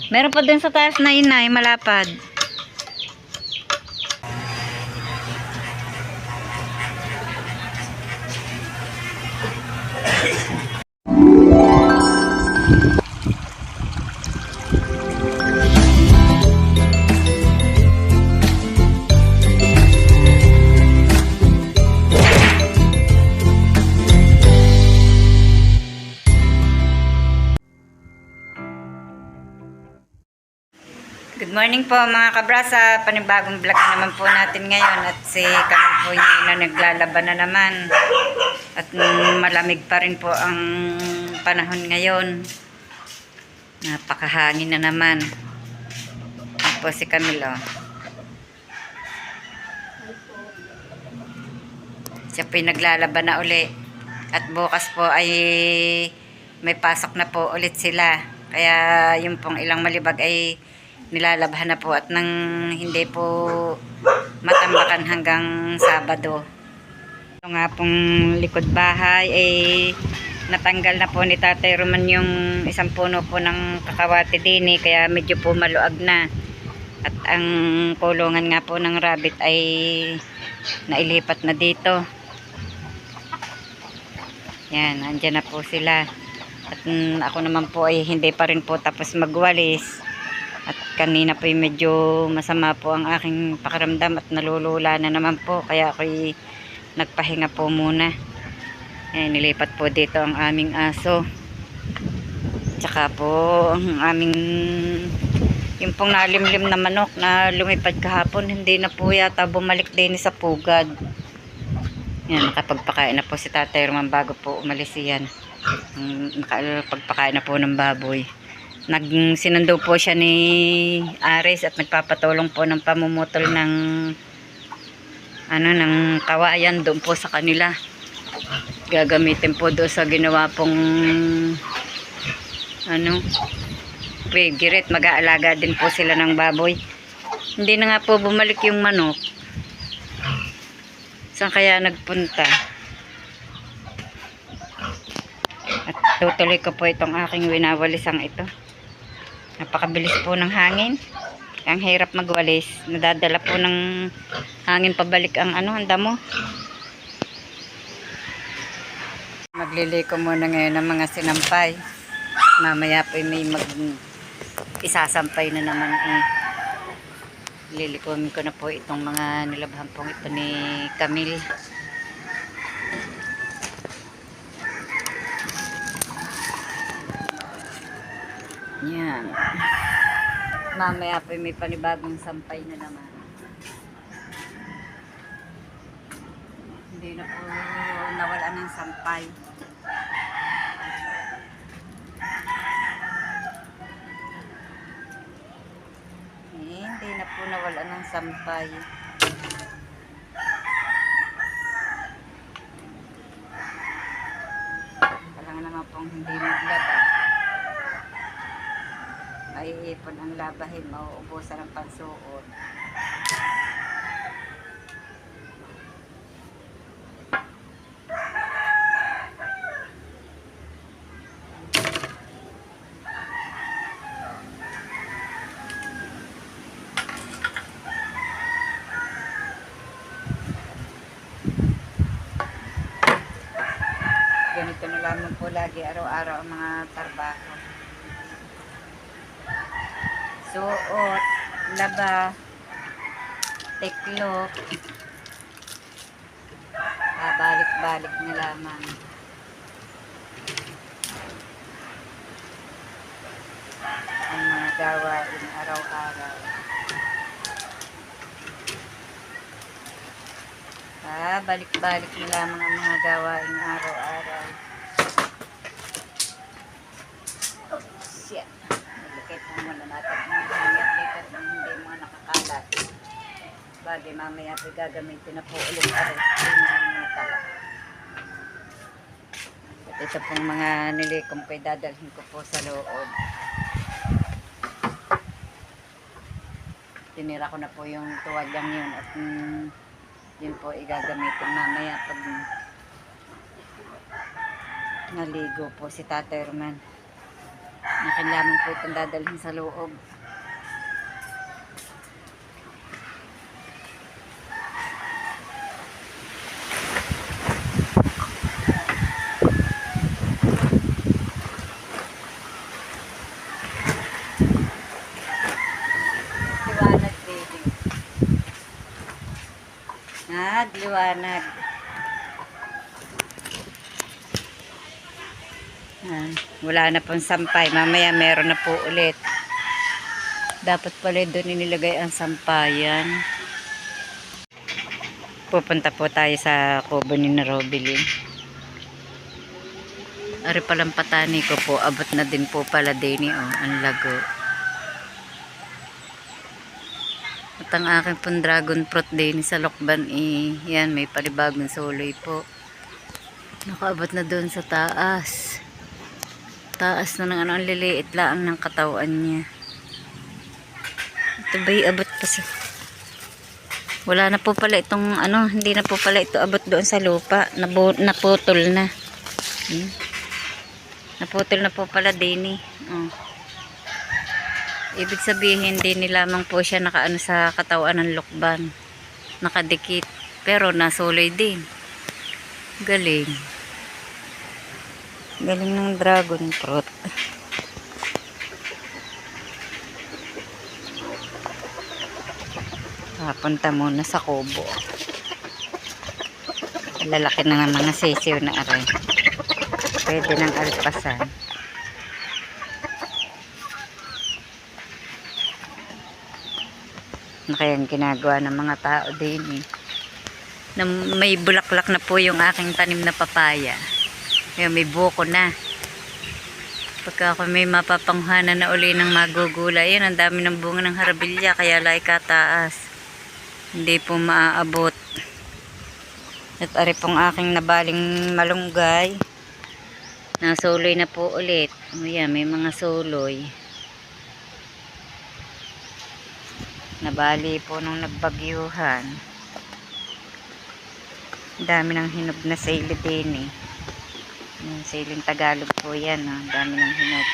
Meron pa din sa taas na inay, malapad. Good morning po mga kabrasa, panibagong vlog na naman po natin ngayon at si Camille po yun na naglalaban na naman at malamig pa rin po ang panahon ngayon, napakahangin na naman. At po si Camille, oh. Siya po yung naglalaban na uli at bukas po ay may pasok na po ulit sila, kaya yung pong ilang malibag ay nilalabhan na po at nang hindi po matambakan hanggang Sabado. Ito nga pong likod bahay ay natanggal na po ni Tatay Roman yung isang puno po ng kakawati din, kaya medyo po maluag na. At ang kulungan nga po ng rabbit ay nailipat na dito. Yan, andyan na po sila. At ako naman po ay hindi pa rin po tapos magwalis. At kanina po medyo masama po ang aking pakiramdam at nalulula na naman po. Kaya ako'y nagpahinga po muna. Nilipat po dito ang aming aso. Tsaka po ang aming yung pong nalimlim na manok na lumipad kahapon. Hindi na po yata bumalik din sa pugad. Yan, nakapagpakain na po si Tatay Roman bago po umalis yan. Nakapagpakain na po ng baboy. Sinundo po siya ni Aris at nagpapatulong po ng pamumutol ng ng kawayan doon po sa kanila. Gagamitin po doon sa ginawa pong pigirit. Mag-aalaga din po sila ng baboy. Hindi na nga po bumalik yung manok. Saan kaya nagpunta? At tutuloy ko po itong aking winawalisang ito. Napakabilis po ng hangin. Ang hirap magwalis. Nadadala po ng hangin pabalik ang ang damo. Magliliko muna ngayon ng mga sinampay. At mamaya po may isasampay na naman. Lilikumin ko na po itong mga nilabhan pong ito ni Camille. Yan. Mamaya po may panibagong sampay na naman. Hindi na po nawala ng sampay. Hindi na po nawala ng sampay. Kailangan naman pong hindi maglaba. Maiipon ang labahin, mauubusan ang pansuot. Ganito na lamang po lagi araw-araw ang mga trabaho. Suot, laba, tiklop, balik-balik na lamang. Ang mga gawain araw-araw. Balik-balik na lamang ang mga gawain araw-araw. Shit. Naglikit mo muna natin ang hangit-likit ng hindi mga nakakalat. Bagay mamaya po gagamitin na po ulit arit. At ito pong mga nilikom ko, dadalhin ko po sa loob. Tinira ko na po yung tuwagang yun at yun po igagamitin mamaya pag naligo po si Tatay Roman. Akin lamang po itong dadalhin sa loob. Liwanag, baby. Liwanag. Wala na pong sampay. Mamaya meron na po ulit. Dapat pala doon inilagay ang sampayan. Pupunta po tayo sa kubo ni na Robilin. Ari palang patani ko po. Abot na din po pala din ang lago. At ang aking pong dragon fruit din sa lokban yan, may palibagong suloy po. Nakaabot na doon sa taas. Taas na ng ang liliit lang ng katawan niya. Ito ba'y abot pa sa... Wala na po pala itong hindi na po pala ito abot doon sa lupa. Naputol na. Naputol na po pala din Ibig sabihin din lamang po siya nakaano sa katawan ng lokban. Nakadikit. Pero nasuloy din. Galing. Galing ng dragon fruit. Punta muna sa kubo. Lalaki na ng mga sisiw na aray. Pwede ng alpasan. Na kayang ginagawa ng mga tao din na may bulaklak na po yung aking tanim na papaya. Kaya may buko na. Pagka ako may mapapanghanan na uli ng magugula, yan ang dami ng bunga ng harabilya, kaya lai kataas. Hindi po maaabot. At ari pong aking nabaling malunggay. Nasuloy na po ulit. Ayan, may mga suloy. Nabali po nung nagbagyuhan. Dami ng hinog na sili din siling Tagalog po yan. Dami ng hinog.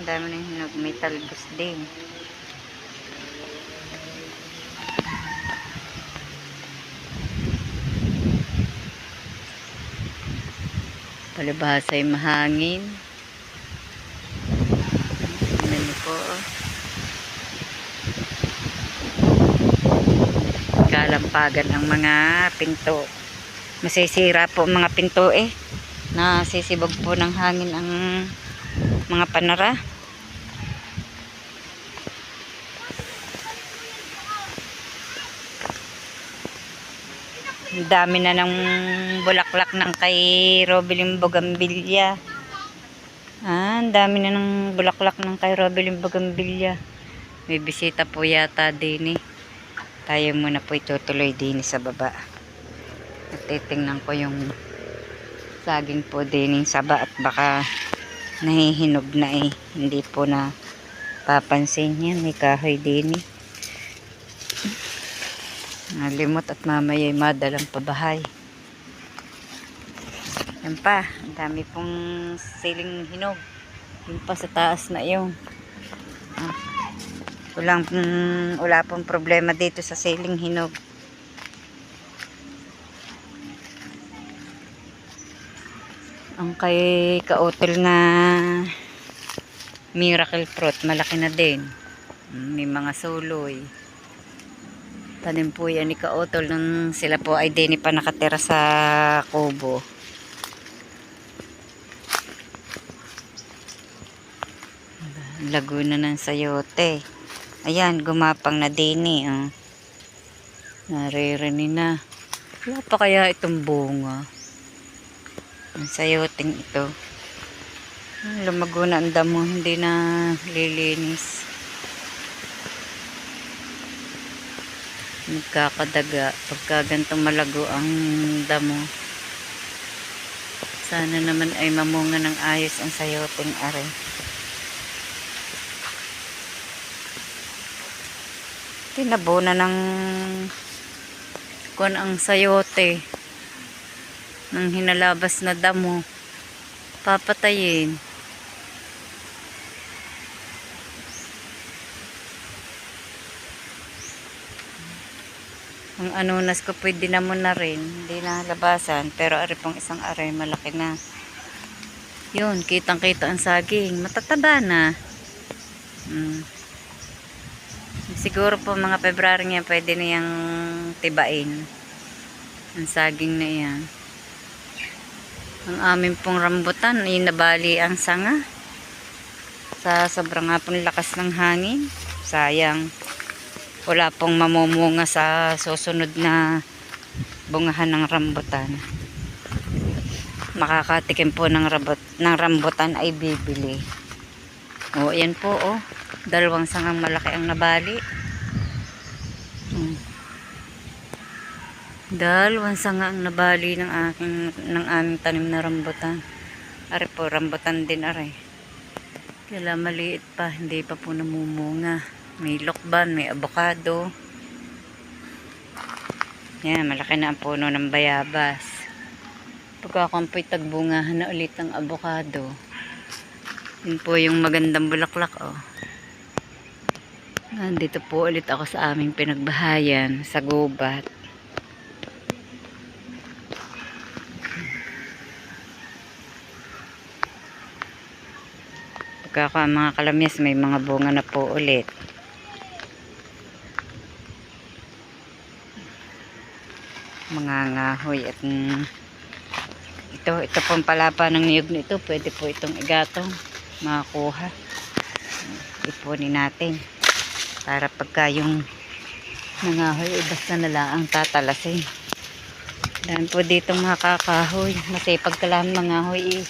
Dami ng hinog. May talbos din. Palibhasa ay mahangin. Ano po. Kalampagan ang mga pinto. Masisira po ang mga pinto nasisibog po ng hangin ang mga panara. Ang dami na ng bulaklak ng kay Robilin Bougainvillea. Ang dami na ng bulaklak ng kay Robilin Bougainvillea. May bisita po yata din Tayo muna po itutuloy din sa baba. At titingnan ko yung saging po din sa baba at baka nahihinog na hindi po na papansin yan. May kahoy din nalimot at mamaya madalang pabahay. Yan pa, ang dami pong siling hinog. Yung pa sa taas na yung wala pong problema dito sa siling hinog. Ang kay kautol na miracle fruit, malaki na din. May mga suloy. Tanim po yan ni kautol nung sila po ay din pa nakatira sa kubo. Laguna ng sayote. Ayan, gumapang na din Naririnig na. Wala pa kaya itong bunga. Ang sayoteng ito. Lumago na ang damo, hindi na lilinis. Nagkakadaga pagka gantong malago ang damo. Sana naman ay mamunga ng ayos ang sayoteng are. Tinabuna ng ang sayote. ng hinalabas na damo. Papatayin. Ang anunas ko pwede naman na rin. Hindi na labasan. Pero ari pong isang aray malaki na. Yun, kitang-kita ang saging. Matataba na. Siguro po mga February niya pwede na yung tibain. Ang saging na yan. Ang amin pong rambutan ay nabali ang sanga. Sa sobrang nga pong lakas ng hangin. Sayang. Wala pong mamumunga sa susunod na bungahan ng rambutan. Makakatikim po ng rambutan ay bibili. O, ayan po, oh. Dalawang sangang malaki ang nabali. Dalawang sanga ang nabali ng aming tanim na rambutan. Are po, rambutan din are. Kaya maliit pa, hindi pa po namumunga. May lokban, may avocado. Yan, malaki na ang puno ng bayabas. Pagkakampoy tagbungahan na ulit ang avocado. Yun po yung magandang bulaklak, oh. Nandito po ulit ako sa aming pinagbahayan, sa gubat. Pagka mga kalamyas, may mga bunga na po ulit. Mga ngahoy at ito pong palapa ng niyog nito, pwede po itong igatong makakuha. Ipunin natin para pagka yung nangahoy basta na lang ang tatalasin. Dahil po dito mga kakahoy, masipag ka lang mangahoy,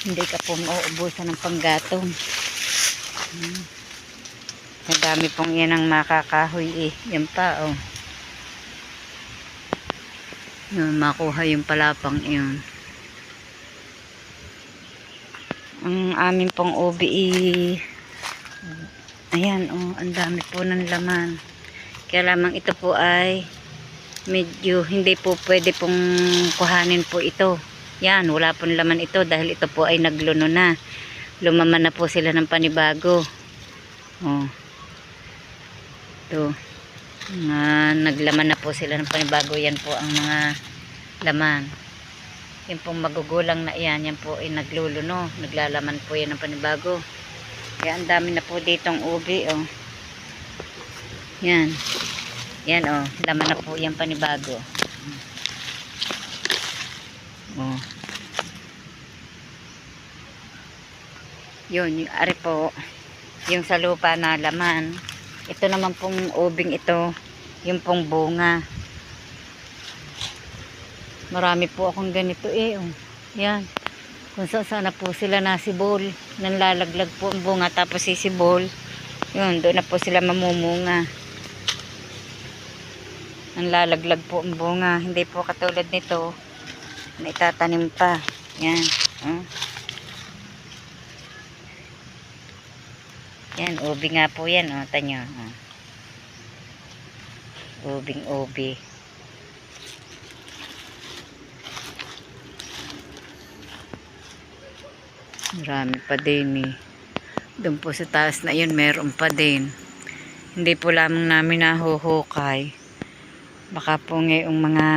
hindi ka po mauubusan ng panggatong. Madami pong yan ang makakahoy yan pa, oh. Yun, makuha yung palapang yun. Ang amin pong ubi ayan, oh, ang dami po ng laman. Kaya lamang ito po ay medyo hindi po pwede pong kuhanin po ito. Yan, wala pong laman ito dahil ito po ay nagluno na. Lumaman na po sila ng panibago. Oh. Ito. Naglaman na po sila ng panibago. Yan po ang mga laman. Yan pong magugulang na yan. Yan po ay nagluluno. Naglalaman po yan ng panibago. Kaya ang dami na po ditong ubi, oh. Yan. Yan, oh. Laman na po yan panibago. Oh. Yun, yung ari po. Yung sa lupa na laman. Ito naman pong ubing ito, yung pong bunga. Marami po akong ganito oh. Yan. Kung saan na po sila nasibol, nanlalaglag po ang bunga tapos sisibol. Yun, doon na po sila mamumunga. Nanlalaglag po ang bunga. Hindi po katulad nito na itatanim pa. Yan. Yan, ubi nga po yan, oh, tanyo. Ubing ubi. Marami pa din, eh. Doon po sa taas na yun, meron pa din. Hindi po lamang namin nahuhukay. Baka po ngayong mga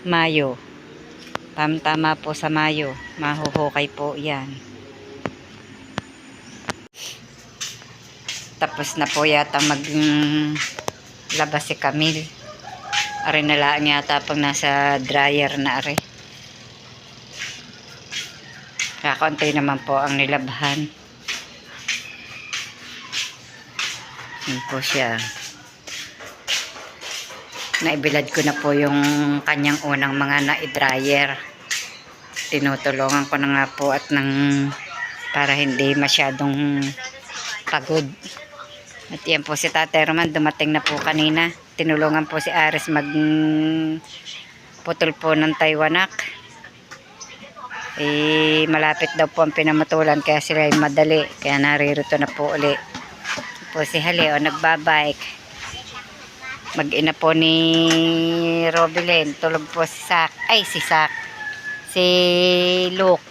Mayo. Tama po sa Mayo, mahuhukay po yan. Tapos na po yata labas si Camille. Ari na lang yata pag nasa dryer na ari. Kakunti naman po ang nilabhan. Yun po siya. Naibilad ko na po yung kanyang unang mga na-dryer. Tinutulungan ko na nga po at para hindi masyadong pagod. At yan po si Tatay Roman, dumating na po kanina. Tinulungan po si Aris putol po ng Taiwanak. Malapit daw po ang pinamatulan kaya sila ay madali. Kaya naririto na po uli. Po si Haleo nagbabike. Mag-ina po ni Robilyn. Tulog po si Sak. Si Luke.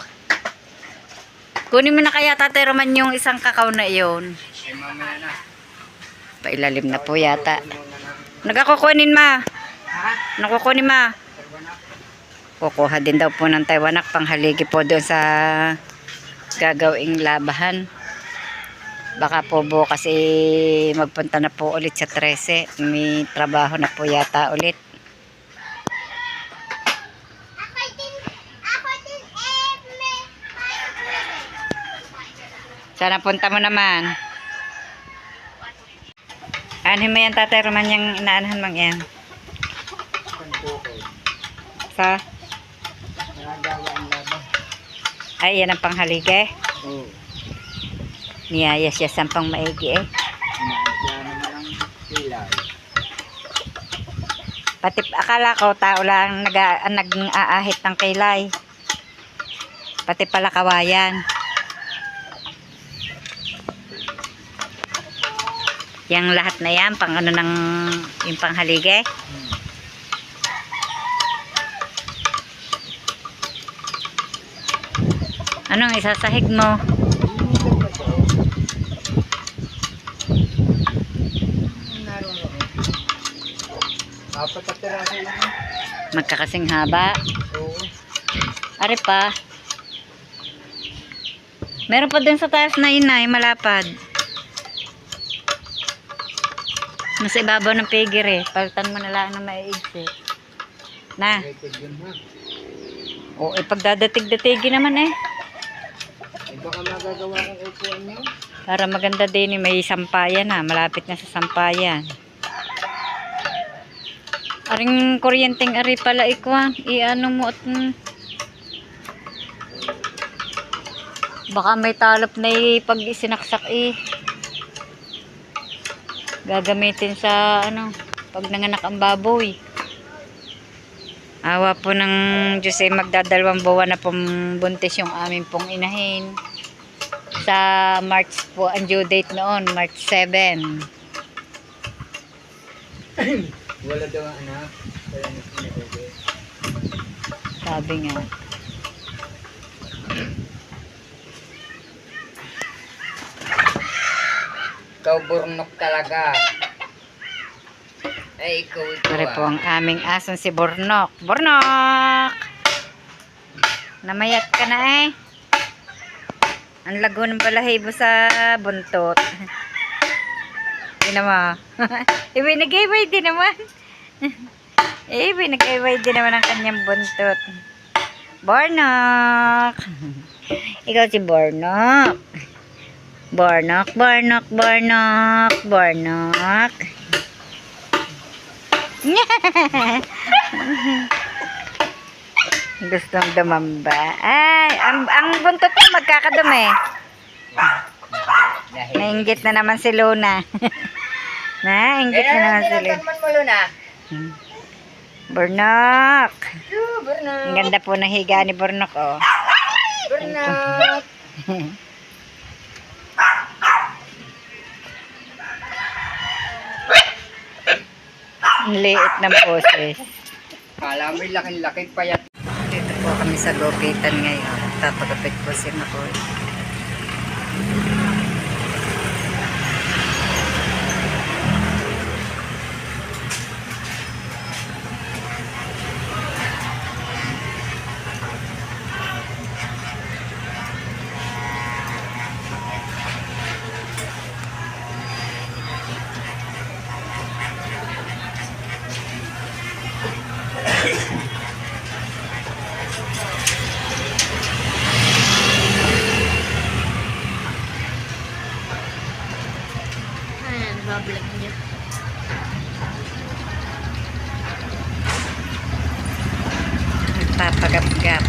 Kunin mo na kaya Tatay Roman yung isang kakao na iyon. Ay, mamaya na. Pailalim na po yata. Nagkakukunin ma. Ha? Nakukunin ma. Kukuha din daw po ng Taiwanak panghaligi po doon sa gagawing labahan. Baka po bukas magpunta na po ulit sa 13. May trabaho na po yata ulit. Sana punta mo naman. Anuhin mo yan Tatay Roman yung inaanahan mong yan. Sa? Nagawa ang laban. Ay, yan ang panghaligi. Oo. Niyayas-yas ang pang maigi eh. Inaasya naman ang kilay. Pati akala ko tao lang nag-aahit ng kilay. Pati pala kawayan. Yang lahat na yan, pang ano ng yung panghaligi. Anong isasahig mo? Apat na piraso lang. Magkakasing haba. Oo. Ari pa. Meron pa din sa taas na inay, malapad. Nasa ibabaw ng pigir eh. Palitan mo na lang na maiigsi. Na. Rated yun ha. O, pagdadatig-datigin naman eh. Ay baka magagawa kong upuan niyo. Para maganda din eh. May sampayan ha. Malapit na sa sampayan. Aring kuryenteng ari pala ikwan. I-ano mo at... Baka may talop na pag isinaksak eh. Gagamitin sa ano, pag nanganak ang baboy. Awa po ng Diyos ay magdadalawang buwan na pong buntis yung amin pong inahin. Sa March po ang due date noon, March 7. Wala daw ang anak. Kaya nagsinagawa. Sabi nga. Ikaw burnok talaga. Ay, ikaw ito Pare po ang aming ason si Bornok. Bornok! Namayat ka na eh. Ang lago ng balahibo sa buntot. Hindi naman. Ibinagayway din naman. Ibinagayway din naman ang kanyang buntot. Bornok! Ikaw si Bornok. Bornok, Bornok, Bornok, Bornok. Gustong dumamba. Ay, ang buntot ko magkakadumi. Nainggit na naman si Luna. Nainggit na naman si Luna. mo, Luna. Bornok. Burnok. Ang ganda po ng higa ni Bornok, oh. Burnok. Ang liit ng boses. Kala mo'y laking-laki payat. Dito po kami sa gupitan ngayon. Tatagapit po si Makoy. Bablog niya. Nagpapagap-gap.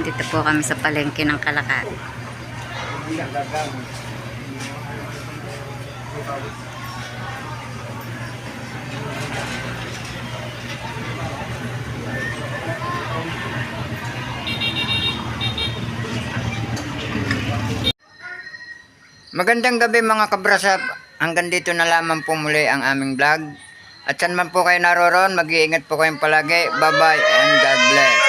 Dito po kami sa palengke ng Kalakal. Hindi na gagamit. Magandang gabi mga kabrasap. Hanggang dito na lamang po muli ang aming vlog. At saan man po kayo naroon, mag-iingat po kayong palagi. Bye-bye and God bless.